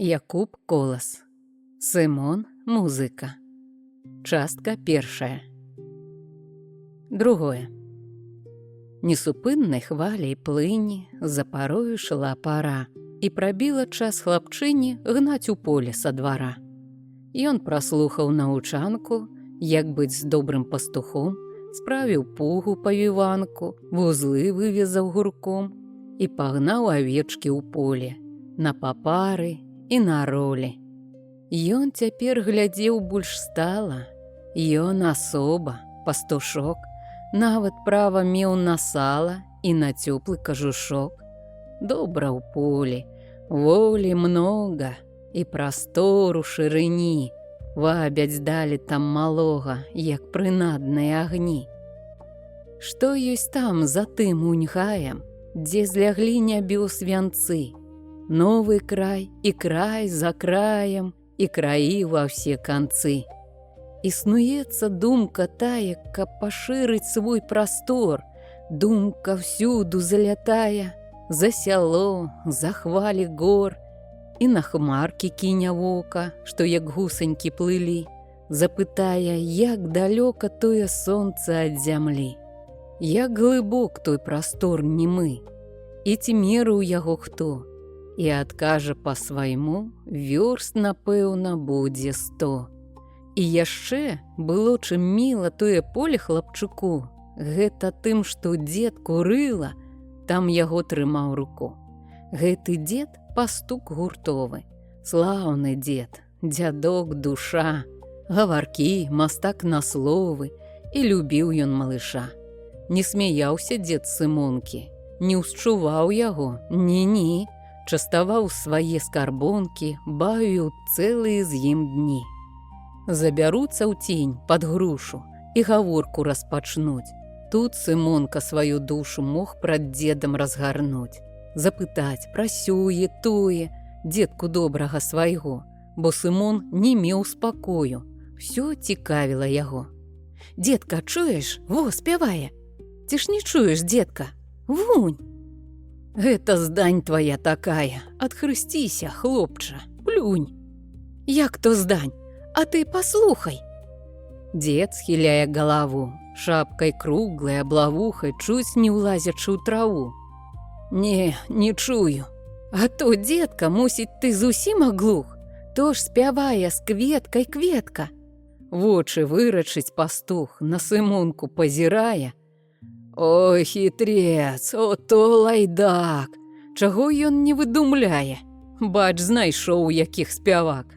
Якуб Колас. Симон музыка. Частка першая. Другое. Несупыннай хваляй плыні за парою шла пара, і прабіла час хлапчыні гнаць у поле са двара. Ён праслухаў навучанку, як быць з добрым пастухом, справіў пугу павіванку, вузлы вывязаў гурком і пагнаў авечкі ў поле, на папары і на ролі. Ён цяпер глядзеў больш стала, ён асоба, пастушок, нават права меў на сала і на цёплы кажушок. Добра ў полі, волі многа і прастору шырыні, вабяць далі там малога, як прынадныя агні. Што ёсць там за тым уньгаем, дзе зляглі нябёс вянцы? Новы край і край за краем, і краі ва ўсе канцы. Існуецца думка тая, каб пашырыць свой прастор, думка всюду залятая, за сяло, за хвалі гор, і на хмаркі кіня вока, што як гусанькі плылі, запытая, як далёка тое сонца ад зямлі, як глыбок той прастор немы, і ці мерыў яго хто, і адкажа па-свайму, вёрст, напэўна, будзе 100. І яшчэ было чым міла тое поле хлапчуку, гэта тым, што дзед курыла, там яго трымаў руку. Гэты дзед пастук гуртовы, слаўны дзед, дзядок душа, гаваркі, мастак на словы, і любіў ён малыша. Не смяяўся дзед Сымонкі, не ўсчуваў яго, ні-ні, частаваў свае скарбонкі, бавіў цэлыя з ім дні. Забяруцца ў цень пад грушу і гаворку распачнуць. Тут Сымонка сваю душу мог прад дзедам разгарнуць, запытаць пра сёе тое, дзедку добрага свайго, бо Сымон не меў спакою, всё цікавіла яго. Дзедка, чуеш, во, спявае. Ці ж не чуеш, дзедка? Вунь! Гэта здань твая такая, адхрысціся, хлопча, плюнь. Як то здань? А ты паслухай. Дзед схіляе галаву, шапкай круглай, аблавухай, чуць не ўлазячы ў траву. Не чую. А то, дзедка, мусіць, ты зусім аглух, то ж спявае з кветкай кветка. Вочы вырачыць пастух, на Сымонку пазірае. Ой, хітрец, ото лайдак, чаго ён не выдумляе? Бач, знайшоў якіх спявак.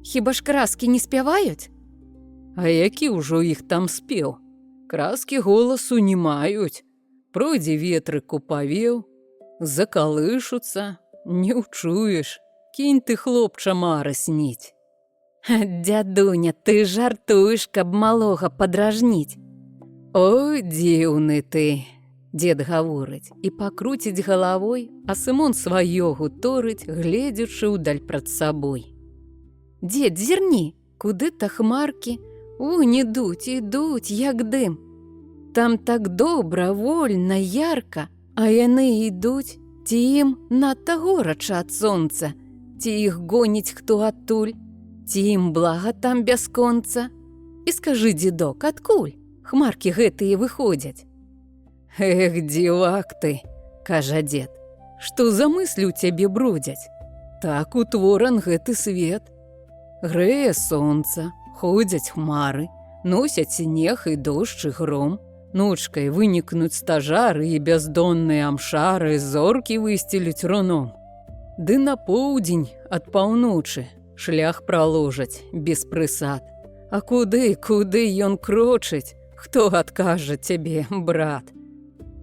Хіба ж краскі не спяваюць? А які ўжо іх там спеў? Краскі голасу не маюць. Пройдзе ветрыку павеў, закалышуцца, не ўчуеш. Кінь ты, хлопча, мары сніць. Дзядуня, ты жартуеш, каб малога падражніць. Ой, дзіўны ты, дзед гаворыць і пакруціць галавой, а Сымон сваё гуторыць, гледзячы ўдаль прад сабой. Дзед, зірні, куды-то хмаркі, вунь ідуць, як дым. Там так добра, вольна, ярка, а яны ідуць, ці ім надта горача ад сонца, ці іх гоніць хто адтуль, ці ім блага там бясконца. І скажы, дзедок, адкуль хмаркі гэтыя выходзяць? Эх, дзівак ты, кажа дзед, што за мыслі ў цябе бродзяць? Так утворан гэты свет. Грэе сонца, ходзяць хмары, носяць снег і дождж і гром, ночкай вынікнуць стажары і бяздонныя амшары, зоркі высцелюць руном. Ды на поўдзень ад паўночы шлях праложаць без прысад. А куды ён крочыць? Хто адкажа цябе, брат?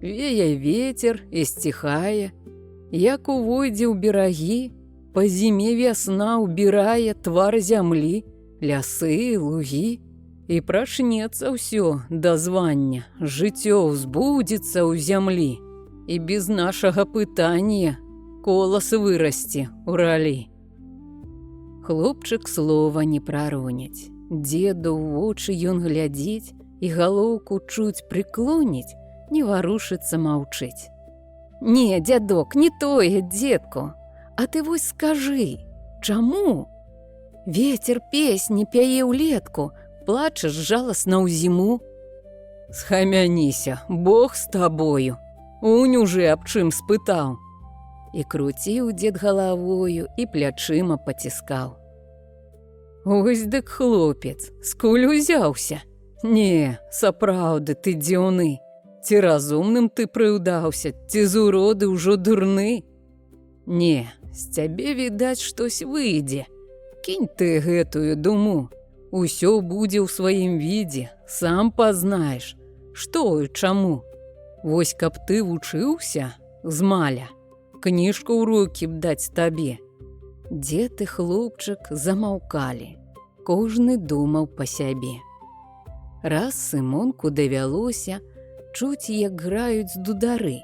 Вее ветер і сціхае, як увойдзе ў берагі, па зіме вясна ўбірае твар зямлі, лясы, лугі, і прачнецца ўсё да звання, жыццё ўзбудзецца ў зямлі, і без нашага пытання колас вырасце ў ралі. Хлопчык слова не прароніць, дзеду ў вочы ён глядзіць, і галоўку чуць прыклоніць, не варушыцца, маўчыць. Не, дзядок, не тое, дзедку, а ты вось скажы, Чаму? Ветер песні пяе ўлетку, плачаш жаласна ў зіму. Схамяніся, Бог з табою. Унь уже аб чым спытаў. І круціў дзед галавою і плячыма паціскаў. Ось дык хлопец, скуль узяўся? Не, сапраўды ты дзіўны. Ці разумным ты прыўдаўся, ці з уроды ўжо дурны? Не, з цябе, відаць, штось выйдзе. Кінь ты гэтую думу. Усё будзе ў сваім відзе, сам пазнаеш, што і чаму. Вось каб ты вучыўся з маля, кніжку ў рукі б даць табе. Дзед і хлопчык замаўкалі, кожны думаў па сябе. Раз Сымонку давялося чуць, як граюць дудары,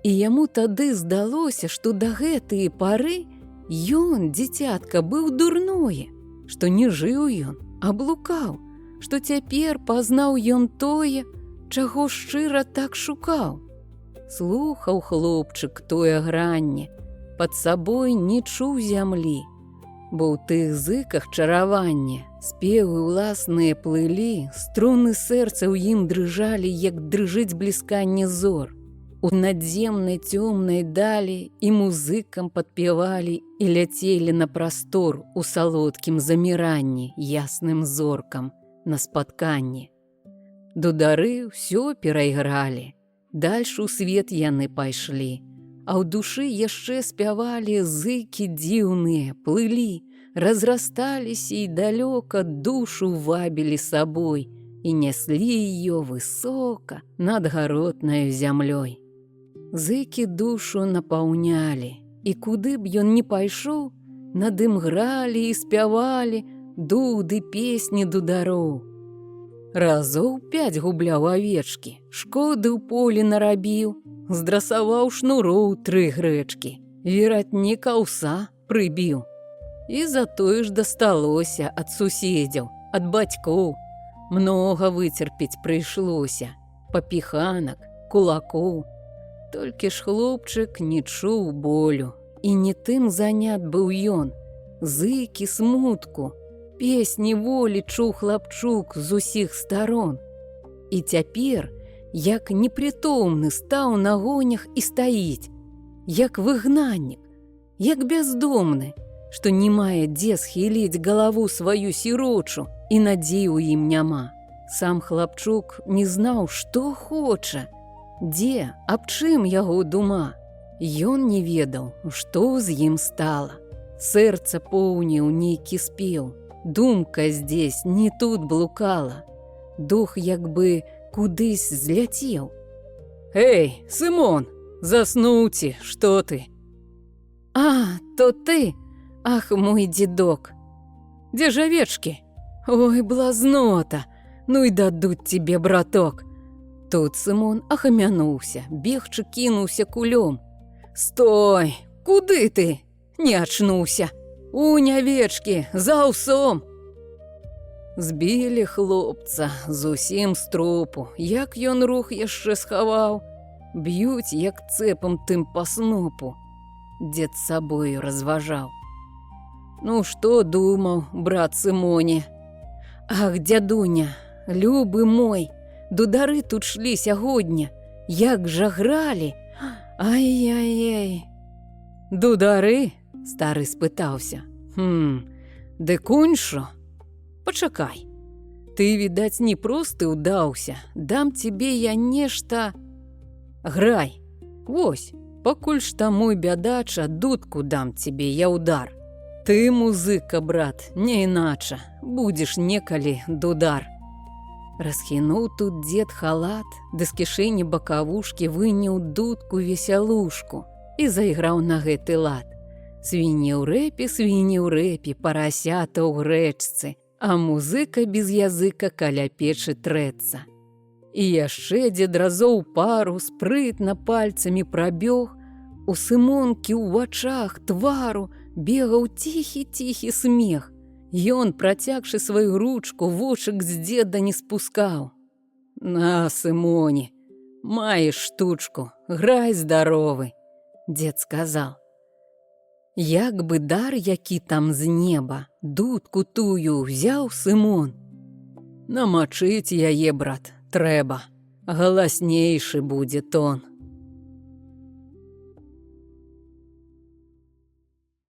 і яму тады здалося, што да гэтые пары ён, дзіцятка, быў дурное, што не жыў ён, а блукаў, што цяпер пазнаў ён тое, чаго шчыра так шукаў. Слухаў хлопчык тое гранне, пад сабой не чуў зямлі, бо ў тых зыках чараванне, спевы ўласныя плылі, струны сэрца ў ім дрыжалі, як дрыжыць блісканне зор. У надземнай цёмнай далі і музыкам падпявалі і ляцелі на прастор у салодкім заміранні ясным зоркам на спатканні. Дудары ўсё перайгралі, дальш у свет яны пайшлі, а ў душы яшчэ спявалі зыкі дзіўныя, плылі, разрасталіся і далёка душу вабілі сабой і няслі ее высока над гаротнаю зямлёй. Зыкі душу напаўнялі, і куды б ён ні пайшоў, над ім гралі і спявалі дуды песні дудароў. Разоў 5 губляў авечкі, шкоды ў полі нарабіў, здрасаваў шнуроў 3 грэчкі, вератнік аўса прыбіў. І затое ж дасталося ад суседзяў, ад бацькоў. Многа выцерпець прыйшлося, папіханак, кулакоў. Толькі ж хлопчык не чуў болю, і не тым занят быў ён. Зыкі смутку, песні волі чуў хлапчук з усіх старон. І цяпер, як непрытомны, стаў на гонях і стаіць, як выгнаннік, як бяздомны, што не мае дзе схіліць галаву сваю сірочу, і надзей у ім няма. Сам хлапчук не знаў, што хоча, дзе, аб чым яго дума. Ён не ведаў, што з ім стала. Сэрца поўніў нейкі спеў, думка здесь не тут блукала. Дух як бы кудысь зляцеў. Эй, Сымон, заснуў ці, што ты? А, то ты? Ах, мой дзедок. Дзе ж авечкі? Ой, блазнота, ну і дадуць тебе, браток. Тут Сымон ахамянуўся, бегчы кінуўся кулём. Стой, куды ты? Не ачнуўся. Унь авечкі, за аўсом. Збілі хлопца зусім з трупу, як ён рух яшчэ схаваў. Б'юць, як цэпам тым па снопу. Дзед з сабою разважаў. Ну што думаў, брат Сымоне? Ах, дзядуня, любы мой, дудары тут шлі сягодня, як жа гралі. Ай-яй-яй. Дудары? Стары спытаўся. Дык унь шо? Пачакай. Ты, відаць, не просты ўдаўся. Дам тебе я нешта. Грай. Вось, пакуль ж таму бядача, дудку дам тебе я удар. Ты, музыка, брат, не інача, будзеш некалі дудар. Расхінуў тут дзед халат, ды з кішэні бакавушкі выняў дудку весялушку і зайграў на гэты лад. Свінні ў рэпе, парасята ў грэчцы, а музыка без языка каля печы трэцца. І яшчэ дзед разоў пару спрытна пальцамі прабег, у Сымонкі ў вачах твару бегаў ціхі-ціхі смех. Ён, працягшы сваю ручку, вочак з дзеда не спускаў. На, Сымоне, маеш штучку, грай здаровы, дзед сказаў. Як бы дар, які там з неба, дудку тую взяў Сымон. Намачыць яе, брат, трэба. Галаснейшы будзе тон.